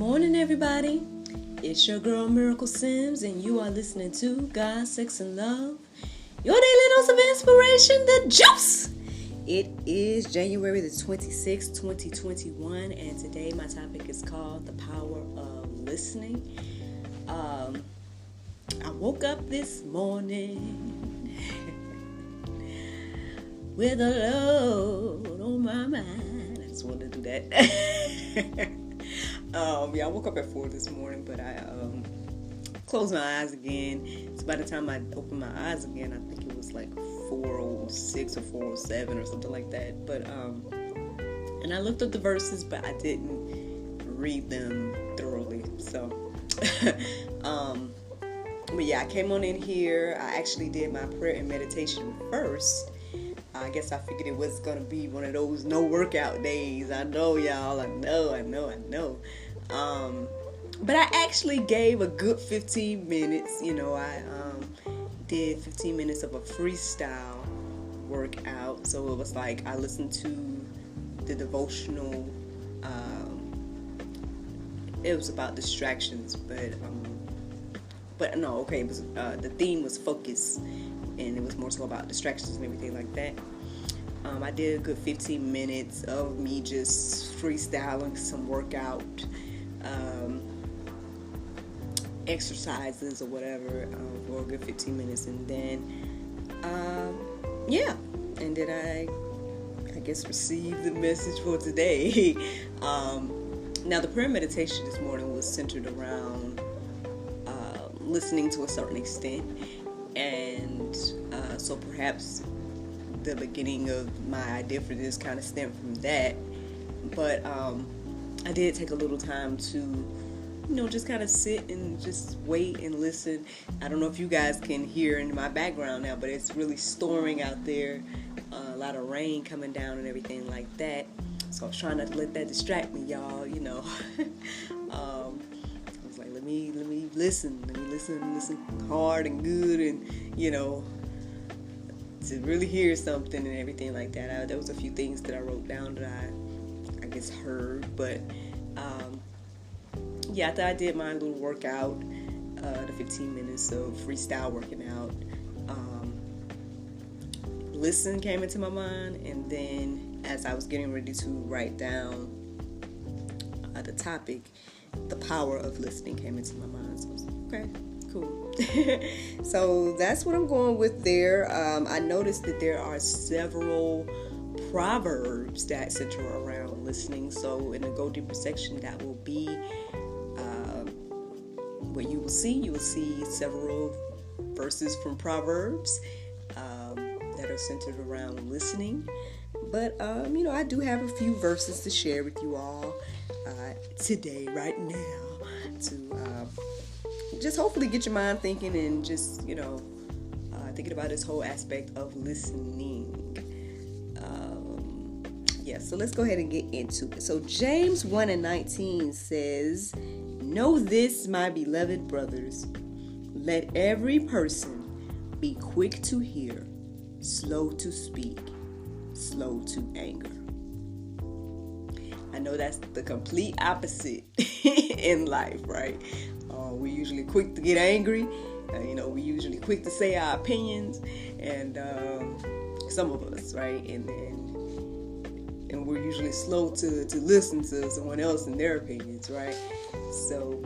morning, everybody. It's your girl Miracle Sims, and you are listening to God, Sex, and Love, your daily dose of inspiration, the juice. It is January the 26th, 2021, and today my topic is called the power of listening. I woke up this morning with a load on my mind. I just wanted to do that. I woke up at 4 this morning, but I closed my eyes again. So by the time I opened my eyes again, I think it was like 4:06 or 4:07 or something like that. But and I looked up the verses, but I didn't read them thoroughly. So but yeah, I came on in here. I actually did my prayer and meditation first. I guess I figured it was going to be one of those no workout days. I know, y'all. I know. But I actually gave a good 15 minutes. I did 15 minutes of a freestyle workout. So it was like I listened to the devotional. It was about distractions, but no, okay. It was the theme was focus, and it was more so about distractions and everything like that. I did a good 15 minutes of me just freestyling some workout exercises or whatever for a good 15 minutes, and then and then I guess received the message for today. Now the prayer meditation this morning was centered around listening to a certain extent, and so perhaps the beginning of my idea for this kind of stemmed from that. But I did take a little time to just kind of sit and just wait and listen. I don't know if you guys can hear in my background now, but it's really storming out there, a lot of rain coming down and everything like that. So I was trying not to let that distract me, y'all. I was like, let me listen hard and good, and to really hear something and everything like that. There was a few things that I wrote down that I guess heard, but after I did my little workout, the 15 minutes of freestyle working out, listen came into my mind, and then as I was getting ready to write down the topic, the power of listening came into my mind. So I was like, okay, cool. So that's what I'm going with there. I noticed that there are several Proverbs that center around listening. So in the Go Deeper section, that will be what you will see several verses from Proverbs that are centered around listening. But I do have a few verses to share with you all today, right now, to just hopefully get your mind thinking and just thinking about this whole aspect of listening. So let's go ahead and get into it. So James 1:19 says, "Know this, my beloved brothers, let every person be quick to hear, slow to speak, slow to anger." I know that's the complete opposite in life, right? We're usually quick to get angry. We're usually quick to say our opinions, and some of us, right? And we're usually slow to listen to someone else and their opinions, right? So,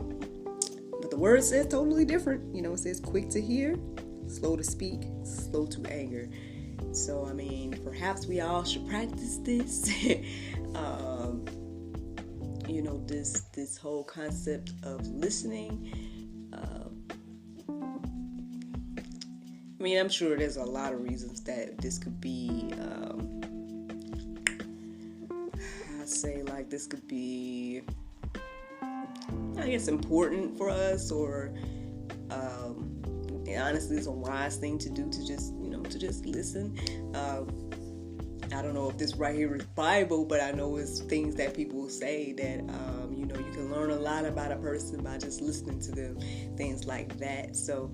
but the word says totally different. It says quick to hear, slow to speak, slow to anger. So, perhaps we all should practice this. This whole concept of listening. I'm sure there's a lot of reasons that this could be, this could be, I guess, important for us, or honestly, it's a wise thing to do, to just listen. I don't know if this right here is Bible, but I know it's things that people say that, you can learn a lot about a person by just listening to them, things like that. So,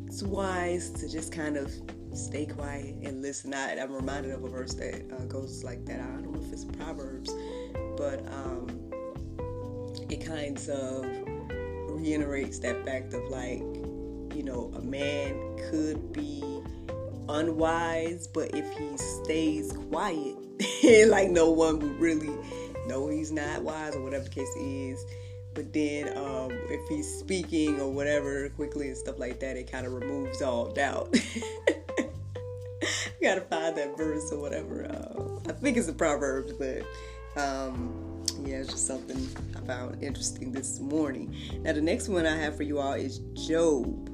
it's wise to just kind of stay quiet and listen. I'm reminded of a verse that goes like that. I don't know if it's Proverbs, but it kind of reiterates that fact of like, a man could be unwise, but if he stays quiet, like no one would really know he's not wise or whatever the case is. But then if he's speaking or whatever quickly and stuff like that, it kind of removes all doubt. Gotta find that verse or whatever. I think it's the Proverbs, but it's just something I found interesting this morning. Now the next one I have for you all is Job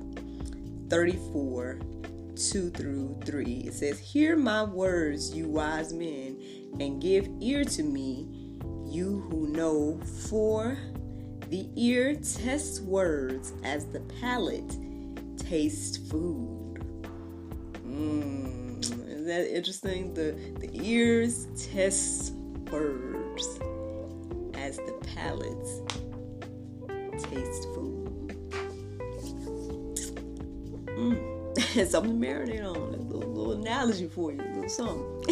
34, 2-3. It says, "Hear my words, you wise men, and give ear to me, you who know, for the ear tests words as the palate tastes food." Isn't that interesting? The ears test words as the palates taste food. Something to marinate on. A little analogy for you. A little something.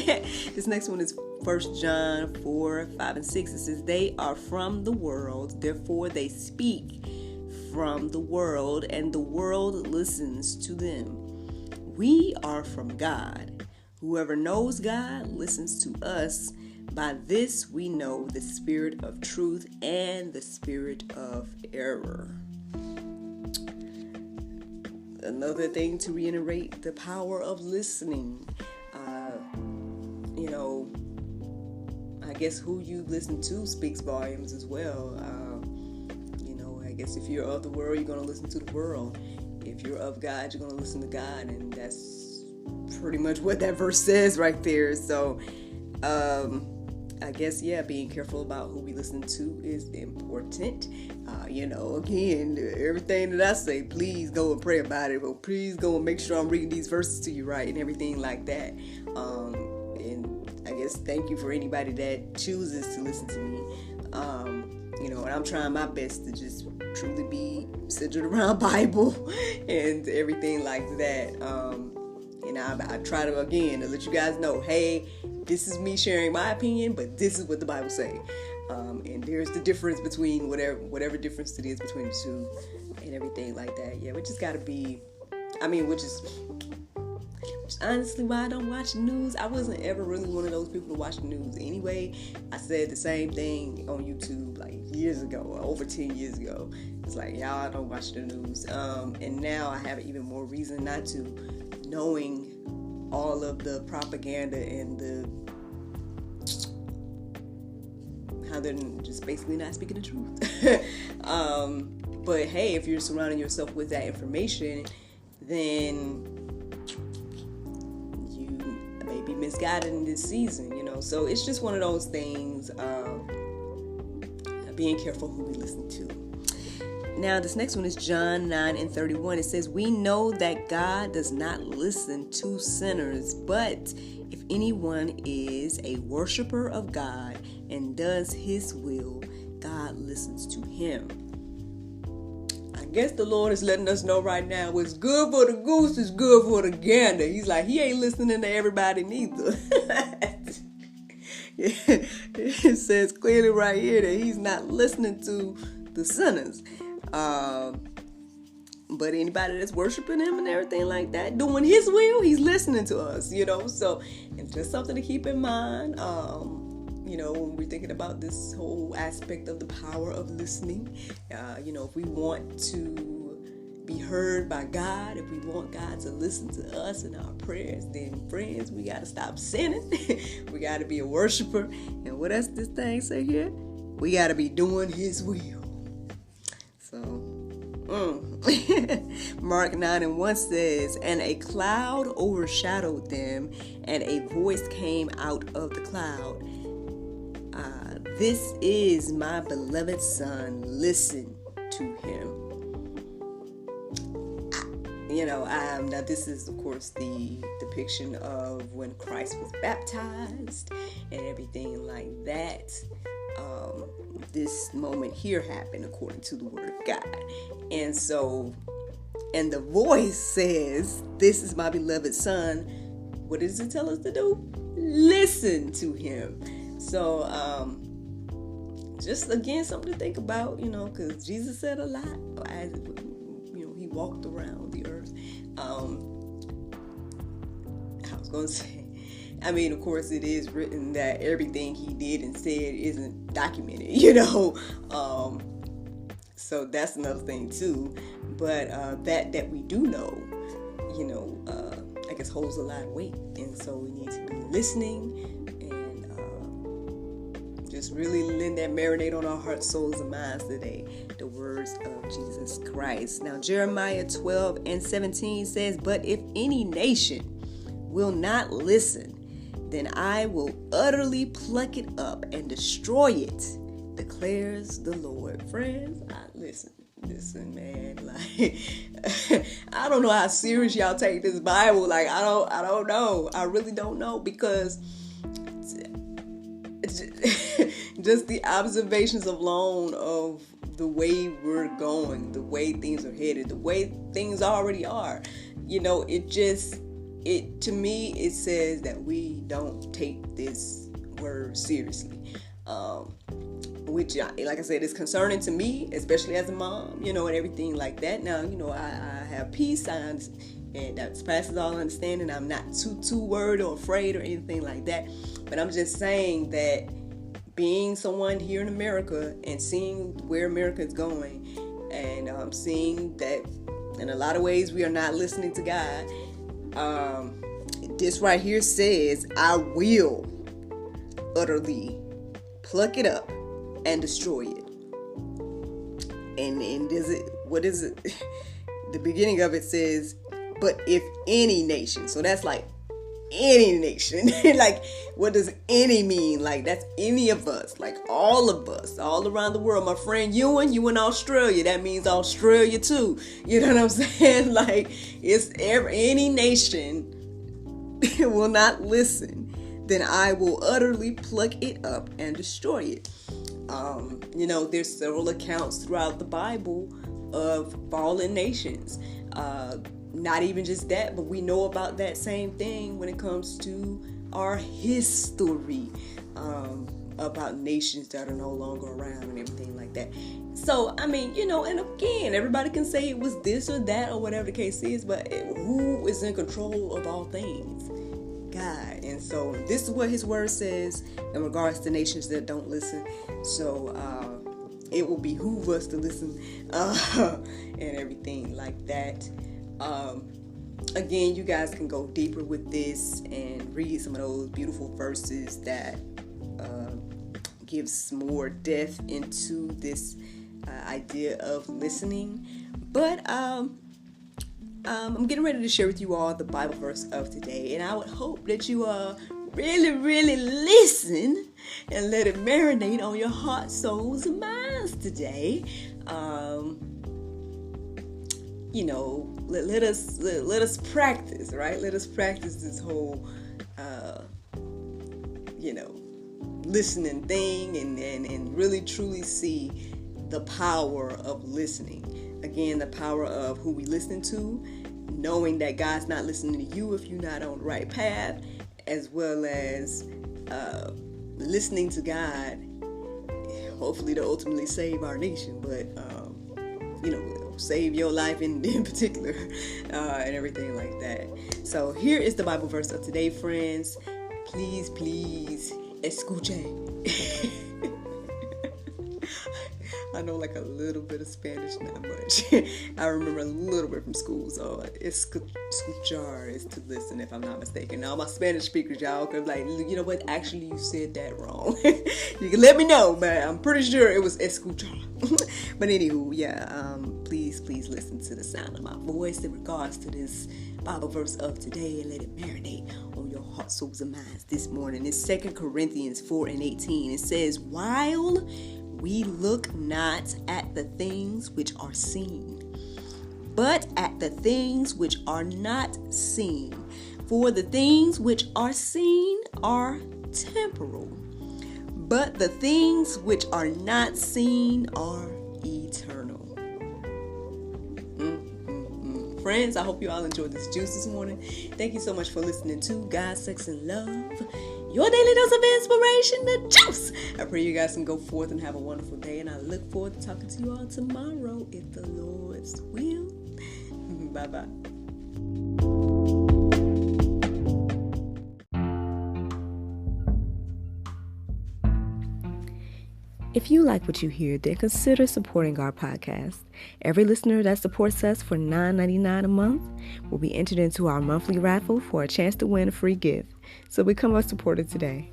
This next one is 1 John 4, 5, and 6. It says, "They are from the world, therefore they speak from the world, and the world listens to them. We are from God. Whoever knows God listens to us. By this we know the spirit of truth and the spirit of error." Another thing to reiterate, the power of listening. I guess who you listen to speaks volumes as well. I guess if you're of the world, you're going to listen to the world. If you're of God, you're going to listen to God. And that's pretty much what that verse says right there. So, I guess, being careful about who we listen to is important. Again, everything that I say, please go and pray about it. But please go and make sure I'm reading these verses to you right and everything like that. And I guess thank you for anybody that chooses to listen to me. And I'm trying my best to just truly be centered around Bible and everything like that. I try to, again, to let you guys know, hey, this is me sharing my opinion, but this is what the Bible says. And there's the difference between whatever difference it is between the two and everything like that. Yeah, we just got to be, which is honestly why I don't watch the news. I wasn't ever really one of those people to watch the news anyway. I said the same thing on YouTube like years ago, over 10 years ago. It's like, y'all don't watch the news. And now I have even more reason not to, knowing all of the propaganda and how they're just basically not speaking the truth. But hey, if you're surrounding yourself with that information, then you may be misguided in this season, So it's just one of those things, being careful who we listen to. Now, this next one is John 9:31. It says, "We know that God does not listen to sinners, but if anyone is a worshiper of God and does his will, God listens to him." I guess the Lord is letting us know right now, what's good for the goose is good for the gander. He's like, he ain't listening to everybody neither. It says clearly right here that he's not listening to the sinners. But anybody that's worshiping him and everything like that, doing his will, he's listening to us, So it's just something to keep in mind, when we're thinking about this whole aspect of the power of listening. If we want to be heard by God, if we want God to listen to us and our prayers, then friends, we got to stop sinning. We got to be a worshiper. And what does this thing say here? We got to be doing his will. So, Mark 9:1 says, "And a cloud overshadowed them, and a voice came out of the cloud. This is my beloved son. Listen to him." Now this is, of course, the depiction of when Christ was baptized and everything like that. This moment here happened according to the word of God. And so And the voice says, "This is my beloved son." What does it tell us to do? Listen to him. So, just again, something to think about, because Jesus said a lot as, he walked around the earth. I was going to say, of course it is written that everything he did and said isn't documented, so that's another thing too. But that we do know, I guess holds a lot of weight. And so we need to be listening and just really letting that marinate on our hearts, souls, and minds today. The words of Jesus Christ. Now, Jeremiah 12:17 says, "But if any nation will not listen, then I will utterly pluck it up and destroy it, declares the Lord." Friends, listen, man. Like, I don't know how serious y'all take this Bible. Like, I don't know. I really don't know, because it's just the observations alone of the way we're going, the way things are headed, the way things already are. To me, it says that we don't take this word seriously. Which, like I said, is concerning to me, especially as a mom, and everything like that. Now, I have peace, and that passes all understanding. I'm not too worried or afraid or anything like that. But I'm just saying that being someone here in America and seeing where America is going, and seeing that in a lot of ways we are not listening to God. This right here says, "I will utterly pluck it up and destroy it." And what is it? The beginning of it says, "But if any nation," so that's like any nation. Like, what does any mean? Like, that's any of us, like all of us, all around the world. My friend Ewan, you in Australia, that means Australia too. You know what I'm saying? Like, it's any nation will not listen, then I will utterly pluck it up and destroy it. There's several accounts throughout the Bible of fallen nations. Not even just that, but we know about that same thing when it comes to our history, about nations that are no longer around and everything like that. So, and again, everybody can say it was this or that or whatever the case is, but who is in control of all things? God. And so this is what his word says in regards to nations that don't listen. So it will behoove us to listen and everything like that. Again, you guys can go deeper with this and read some of those beautiful verses that gives more depth into this idea of listening. But I'm getting ready to share with you all the Bible verse of today, and I would hope that you really, really listen and let it marinate on your heart, souls, and minds today. Let us practice, right? Let us practice this whole, listening thing, and really truly see the power of listening. Again, the power of who we listen to, knowing that God's not listening to you if you're not on the right path, as well as listening to God, hopefully to ultimately save our nation, but save your life in particular, and everything like that. So here is the Bible verse of today, friends. Please, escuche. I know like a little bit of Spanish, not much. I remember a little bit from school, so escuchar is to listen, if I'm not mistaken. Now, my Spanish speakers, y'all could be like, you know what, actually you said that wrong. You can let me know, but I'm pretty sure it was escuchar. But anywho, please listen to the sound of my voice in regards to this Bible verse of today, and let it marinate on your heart, souls, and minds this morning. It's 2 Corinthians 4:18. It says, "While we look not at the things which are seen, but at the things which are not seen. For the things which are seen are temporal, but the things which are not seen are eternal." friends, I hope you all enjoyed this juice this morning. Thank you so much for listening to God, Sex, and Love, your daily dose of inspiration, the juice. I pray you guys can go forth and have a wonderful day, and I look forward to talking to you all tomorrow, if the Lord's will. Bye-bye. If you like what you hear, then consider supporting our podcast. Every listener that supports us for $9.99 a month will be entered into our monthly raffle for a chance to win a free gift. So become a supporter today.